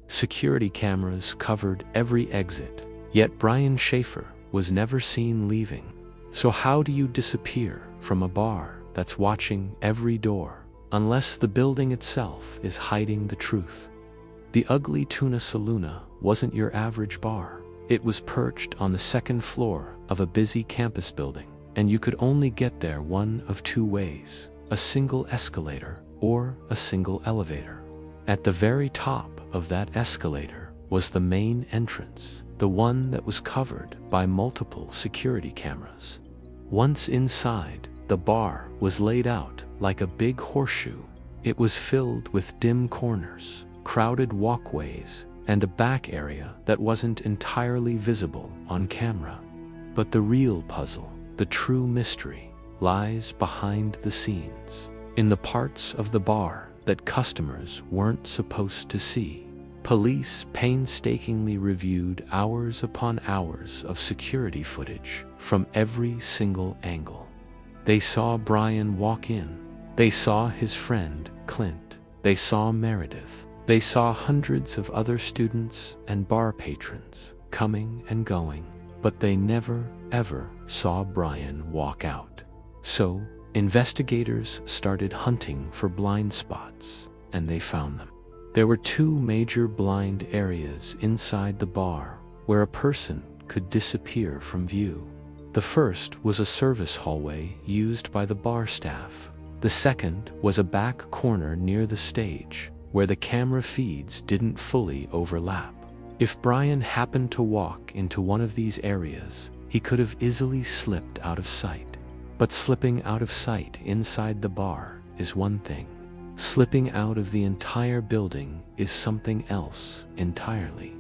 Security cameras covered every exit, yet Brian Shaffer was never seen leaving. So how do you disappear from a bar that's watching every door, unless the building itself is hiding the truth? The Ugly Tuna Saloona wasn't your average bar. It was perched on the second floor of a busy campus building, and you could only get there one of two ways: a single escalator or a single elevator. At the very top of that escalator was the main entrance, the one that was covered by multiple security cameras. Once inside, the bar was laid out like a big horseshoe. It was filled with dim corners, crowded walkways, and a back area that wasn't entirely visible on camera. But the real puzzle, the true mystery, lies behind the scenes, in the parts of the bar that customers weren't supposed to see. Police painstakingly reviewed hours upon hours of security footage from every single angle. They saw Brian walk in. They saw his friend, Clint. They saw Meredith. They saw hundreds of other students and bar patrons coming and going, but they never, ever saw Brian walk out. So, investigators started hunting for blind spots, and they found them. There were two major blind areas inside the bar where a person could disappear from view. The first was a service hallway used by the bar staff. The second was a back corner near the stage where the camera feeds didn't fully overlap. If Brian happened to walk into one of these areas, he could have easily slipped out of sight. But slipping out of sight inside the bar is one thing. Slipping out of the entire building is something else entirely.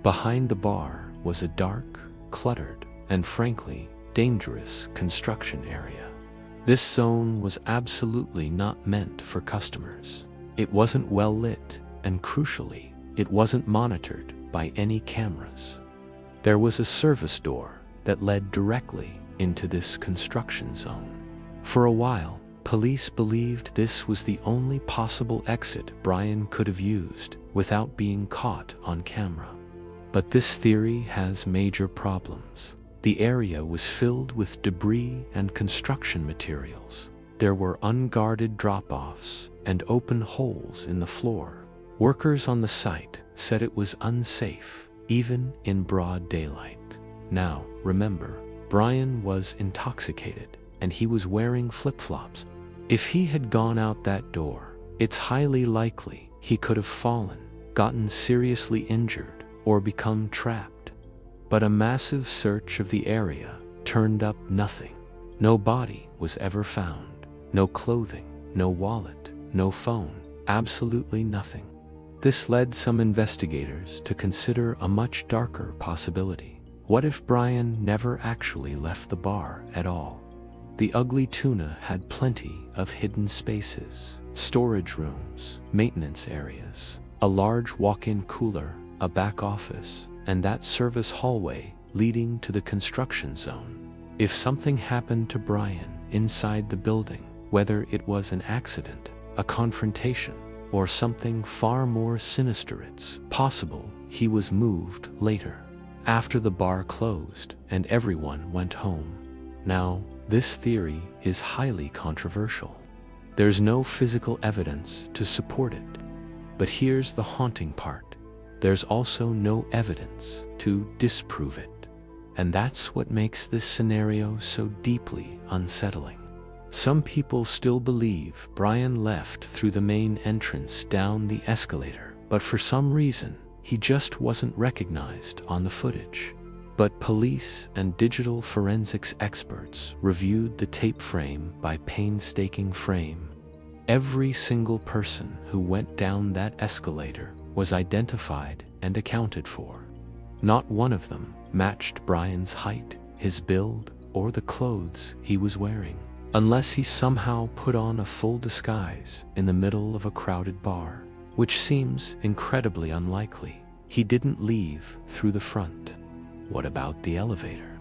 Behind the bar was a dark, cluttered, and frankly, dangerous construction area. This zone was absolutely not meant for customers. It wasn't well lit, and crucially, it wasn't monitored by any cameras. There was a service door that led directly into this construction zone. For a while, police believed this was the only possible exit Brian could have used without being caught on camera. But this theory has major problems. The area was filled with debris and construction materials. There were unguarded drop-offs and open holes in the floor. Workers on the site said it was unsafe, even in broad daylight. Now, remember, Brian was intoxicated, and he was wearing flip-flops. If he had gone out that door, it's highly likely he could have fallen, gotten seriously injured, or become trapped. But a massive search of the area turned up nothing. No body was ever found. No clothing, no wallet, no phone, absolutely nothing. This led some investigators to consider a much darker possibility. What if Brian never actually left the bar at all? The Ugly Tuna had plenty of hidden spaces, storage rooms, maintenance areas, a large walk-in cooler, a back office, and that service hallway leading to the construction zone. If something happened to Brian inside the building, whether it was an accident, a confrontation, or something far more sinister, it's possible he was moved later, after the bar closed and everyone went home. Now, this theory is highly controversial. There's no physical evidence to support it. But here's the haunting part. There's also no evidence to disprove it. And that's what makes this scenario so deeply unsettling. Some people still believe Brian left through the main entrance down the escalator, but for some reason, he just wasn't recognized on the footage. But police and digital forensics experts reviewed the tape frame by painstaking frame. Every single person who went down that escalator was identified and accounted for. Not one of them matched Brian's height, his build, or the clothes he was wearing, unless he somehow put on a full disguise in the middle of a crowded bar, which seems incredibly unlikely. He didn't leave through the front. What about the elevator?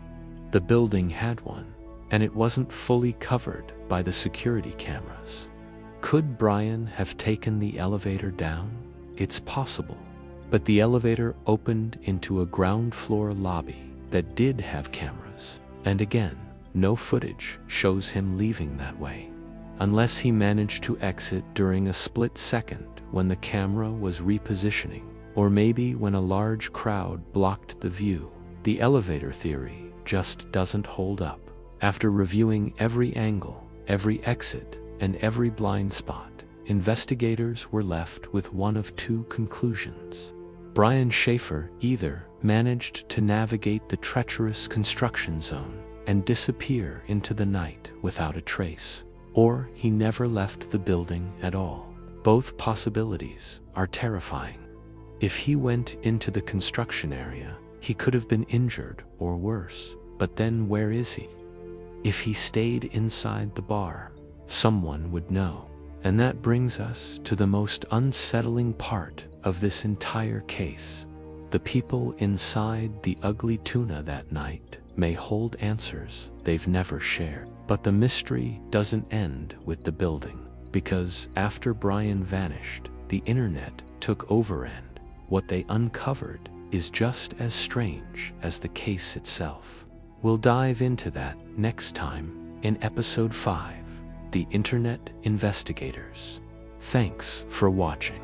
The building had one, and it wasn't fully covered by the security cameras. Could Brian have taken the elevator down? It's possible. But the elevator opened into a ground floor lobby that did have cameras. And again, no footage shows him leaving that way. Unless he managed to exit during a split second when the camera was repositioning, or maybe when a large crowd blocked the view. The elevator theory just doesn't hold up. After reviewing every angle, every exit, and every blind spot, investigators were left with one of two conclusions. Brian Shaffer either managed to navigate the treacherous construction zone and disappear into the night without a trace, or he never left the building at all. Both possibilities are terrifying. If he went into the construction area, he could have been injured or worse. But then where is he? If he stayed inside the bar, someone would know. And that brings us to the most unsettling part of this entire case. The people inside the Ugly Tuna that night may hold answers they've never shared. But the mystery doesn't end with the building, because after Brian vanished, the internet took over, and what they uncovered is just as strange as the case itself. We'll dive into that next time in episode 5, The Internet Investigators. Thanks for watching.